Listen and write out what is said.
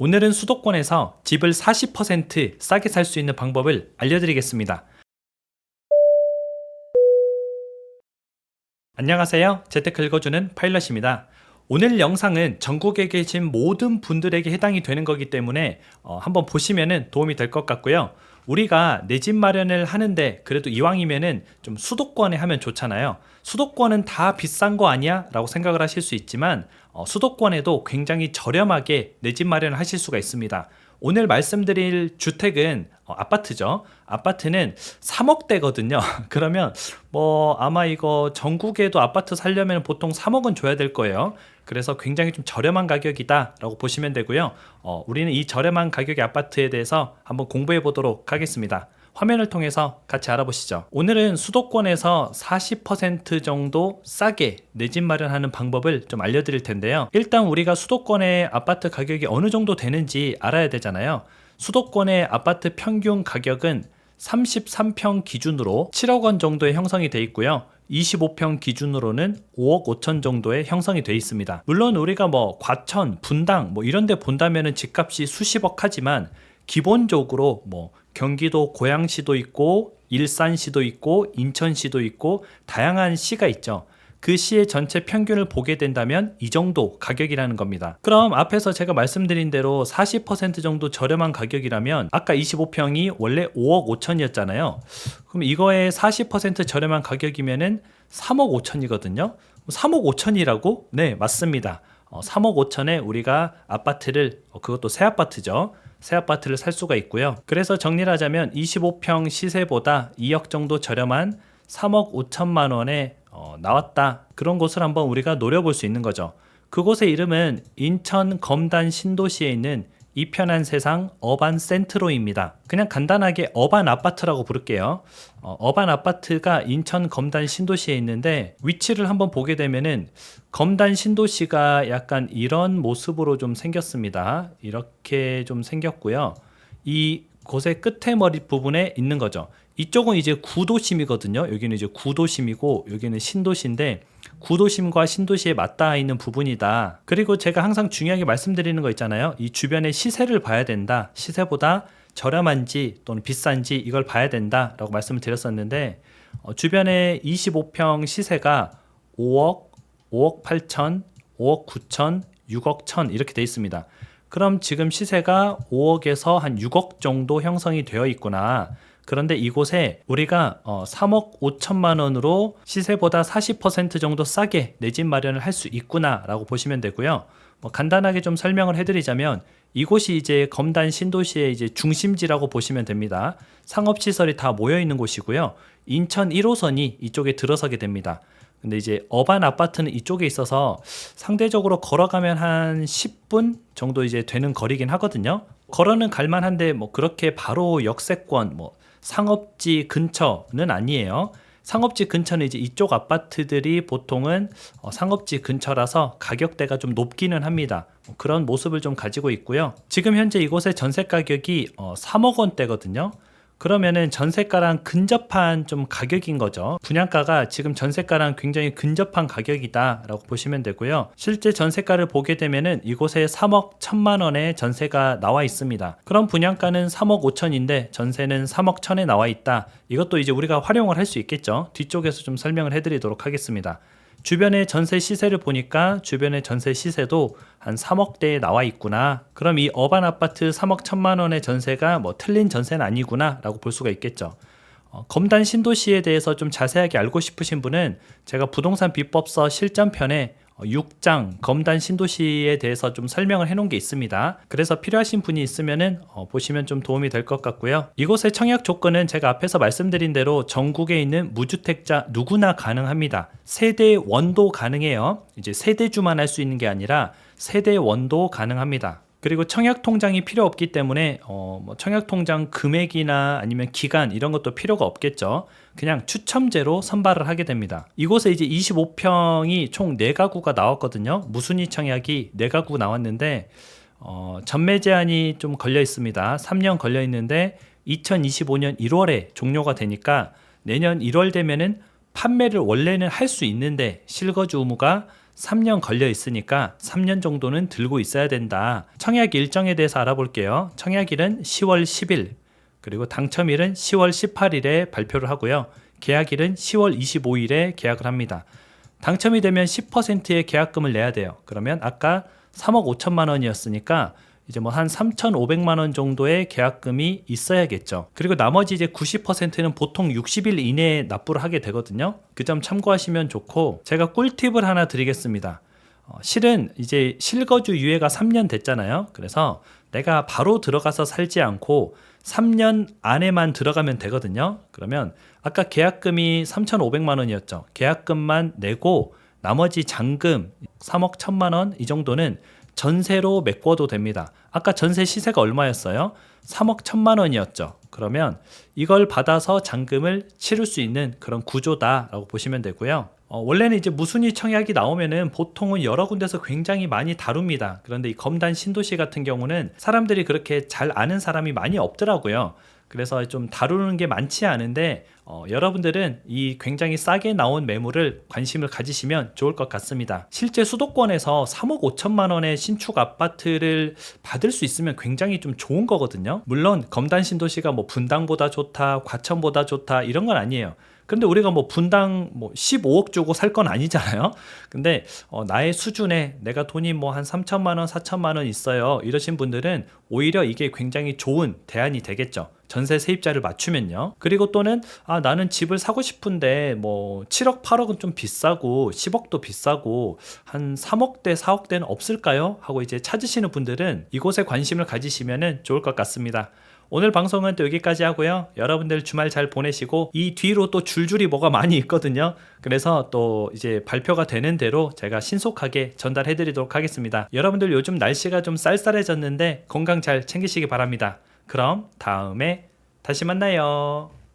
오늘은 수도권에서 집을 40% 싸게 살 수 있는 방법을 알려드리겠습니다. 안녕하세요. 재테크 읽어주는 파일럿입니다. 오늘 영상은 전국에 계신 모든 분들에게 해당이 되는 거기 때문에 한번 보시면 도움이 될 것 같고요. 우리가 내 집 마련을 하는데 그래도 이왕이면은 좀 수도권에 하면 좋잖아요. 수도권은 다 비싼 거 아니야? 라고 생각을 하실 수 있지만 수도권에도 굉장히 저렴하게 내 집 마련을 하실 수가 있습니다. 오늘 말씀드릴 주택은 아파트죠. 아파트는 3억대거든요. 그러면 아마 이거 전국에도 아파트 살려면 보통 3억은 줘야 될 거예요. 그래서 굉장히 좀 저렴한 가격이다 라고 보시면 되고요. 우리는 이 저렴한 가격의 아파트에 대해서 한번 공부해 보도록 하겠습니다. 화면을 통해서 같이 알아보시죠. 오늘은 수도권에서 40% 정도 싸게 내 집 마련하는 방법을 좀 알려드릴 텐데요. 일단 우리가 수도권의 아파트 가격이 어느 정도 되는지 알아야 되잖아요. 수도권의 아파트 평균 가격은 33평 기준으로 7억 원 정도의 형성이 되어 있고요. 25평 기준으로는 5억 5천 정도의 형성이 되어 있습니다. 물론 우리가 과천, 분당 이런 데 본다면은 집값이 수십억 하지만 기본적으로 경기도 고양시도 있고 일산시도 있고 인천시도 있고 다양한 시가 있죠. 그 시의 전체 평균을 보게 된다면 이 정도 가격이라는 겁니다. 그럼 앞에서 제가 말씀드린 대로 40% 정도 저렴한 가격이라면 아까 25평이 원래 5억 5천이었잖아요. 그럼 이거의 40% 저렴한 가격이면은 3억 5천이거든요. 3억 5천이라고? 네, 맞습니다. 3억 5천에 우리가 아파트를, 그것도 새 아파트죠. 새 아파트를 살 수가 있고요. 그래서 정리를 하자면 25평 시세보다 2억 정도 저렴한 3억 5천만 원에 나왔다. 그런 곳을 한번 우리가 노려볼 수 있는 거죠. 그곳의 이름은 인천 검단 신도시에 있는 이편한 세상 어반 센트로입니다. 그냥 간단하게 어반 아파트라고 부를게요. 어반 아파트가 인천 검단 신도시에 있는데 위치를 한번 보게 되면은 검단 신도시가 약간 이런 모습으로 좀 생겼습니다. 이렇게 좀 생겼고요. 이 곳의 끝에 머리 부분에 있는 거죠. 이쪽은 이제 구도심이거든요. 여기는 이제 구도심이고 여기는 신도시인데 구도심과 신도시에 맞닿아 있는 부분이다. 그리고 제가 항상 중요하게 말씀드리는 거 있잖아요. 이 주변의 시세를 봐야 된다. 시세보다 저렴한지 또는 비싼지 이걸 봐야 된다 라고 말씀을 드렸었는데 주변에 25평 시세가 5억, 5억 8천, 5억 9천, 6억 1천 이렇게 돼 있습니다. 그럼 지금 시세가 5억에서 한 6억 정도 형성이 되어 있구나. 그런데 이곳에 우리가 3억 5천만 원으로 시세보다 40% 정도 싸게 내 집 마련을 할 수 있구나 라고 보시면 되고요. 간단하게 좀 설명을 해드리자면 이곳이 이제 검단 신도시의 이제 중심지라고 보시면 됩니다. 상업시설이 다 모여 있는 곳이고요. 인천 1호선이 이쪽에 들어서게 됩니다. 근데 이제 어반 아파트는 이쪽에 있어서 상대적으로 걸어가면 한 10분 정도 이제 되는 거리긴 하거든요. 걸어는 갈만한데 그렇게 바로 역세권 상업지 근처는 아니에요. 상업지 근처는 이제 이쪽 아파트들이 보통은 상업지 근처라서 가격대가 좀 높기는 합니다. 그런 모습을 좀 가지고 있고요. 지금 현재 이곳의 전세 가격이 3억 원대거든요. 그러면은 전세가랑 근접한 좀 가격인 거죠. 분양가가 지금 전세가랑 굉장히 근접한 가격이다 라고 보시면 되고요. 실제 전세가를 보게 되면은 이곳에 3억 1천만 원의 전세가 나와 있습니다. 그럼 분양가는 3억 5천인데 전세는 3억 1천에 나와 있다. 이것도 이제 우리가 활용을 할 수 있겠죠. 뒤쪽에서 좀 설명을 해드리도록 하겠습니다. 주변의 전세 시세를 보니까 주변의 전세 시세도 한 3억대에 나와 있구나. 그럼 이 어반 아파트 3억 1천만 원의 전세가 틀린 전세는 아니구나 라고 볼 수가 있겠죠. 검단 신도시에 대해서 좀 자세하게 알고 싶으신 분은 제가 부동산 비법서 실전편에 6장 검단 신도시에 대해서 좀 설명을 해놓은 게 있습니다. 그래서 필요하신 분이 있으면은 보시면 좀 도움이 될 것 같고요. 이곳의 청약 조건은 제가 앞에서 말씀드린 대로 전국에 있는 무주택자 누구나 가능합니다. 세대 원도 가능해요. 이제 세대주만 할 수 있는 게 아니라 세대 원도 가능합니다. 그리고 청약통장이 필요 없기 때문에 청약통장 금액이나 아니면 기간 이런 것도 필요가 없겠죠. 그냥 추첨제로 선발을 하게 됩니다. 이곳에 이제 25평이 총 4가구가 나왔거든요. 무순위 청약이 4가구 나왔는데 전매 제한이 좀 걸려 있습니다. 3년 걸려 있는데 2025년 1월에 종료가 되니까 내년 1월 되면은 판매를 원래는 할 수 있는데 실거주 의무가 3년 걸려 있으니까 3년 정도는 들고 있어야 된다. 청약 일정에 대해서 알아볼게요. 청약일은 10월 10일, 그리고 당첨일은 10월 18일에 발표를 하고요. 계약일은 10월 25일에 계약을 합니다. 당첨이 되면 10%의 계약금을 내야 돼요. 그러면 아까 3억 5천만 원이었으니까 이제 뭐 한 3,500만 원 정도의 계약금이 있어야겠죠. 그리고 나머지 이제 90%는 보통 60일 이내에 납부를 하게 되거든요. 그 점 참고하시면 좋고, 제가 꿀팁을 하나 드리겠습니다. 실은 이제 실거주 유예가 3년 됐잖아요. 그래서 내가 바로 들어가서 살지 않고 3년 안에만 들어가면 되거든요. 그러면 아까 계약금이 3,500만 원이었죠. 계약금만 내고 나머지 잔금 3억 1천만 원 이 정도는 전세로 메꿔도 됩니다. 아까 전세 시세가 얼마였어요? 3억 1천만 원이었죠. 그러면 이걸 받아서 잔금을 치를 수 있는 그런 구조다라고 보시면 되고요. 원래는 이제 무순위 청약이 나오면은 보통은 여러 군데서 굉장히 많이 다룹니다. 그런데 이 검단 신도시 같은 경우는 사람들이 그렇게 잘 아는 사람이 많이 없더라고요. 그래서 좀 다루는 게 많지 않은데 여러분들은 이 굉장히 싸게 나온 매물을 관심을 가지시면 좋을 것 같습니다. 실제 수도권에서 3억 5천만 원의 신축 아파트를 받을 수 있으면 굉장히 좀 좋은 거거든요. 물론 검단 신도시가 뭐 분당보다 좋다, 과천보다 좋다 이런 건 아니에요. 근데 우리가 뭐 분당 뭐 15억 주고 살 건 아니잖아요. 근데 나의 수준에 내가 돈이 뭐 한 3천만 원, 4천만 원 있어요. 이러신 분들은 오히려 이게 굉장히 좋은 대안이 되겠죠. 전세 세입자를 맞추면요. 그리고 또는 나는 집을 사고 싶은데 뭐 7억, 8억은 좀 비싸고 10억도 비싸고 한 3억대, 4억대는 없을까요? 하고 이제 찾으시는 분들은 이곳에 관심을 가지시면 좋을 것 같습니다. 오늘 방송은 또 여기까지 하고요. 여러분들 주말 잘 보내시고 이 뒤로 또 줄줄이 뭐가 많이 있거든요. 그래서 또 이제 발표가 되는 대로 제가 신속하게 전달해 드리도록 하겠습니다. 여러분들 요즘 날씨가 좀 쌀쌀해졌는데 건강 잘 챙기시기 바랍니다. 그럼 다음에 다시 만나요.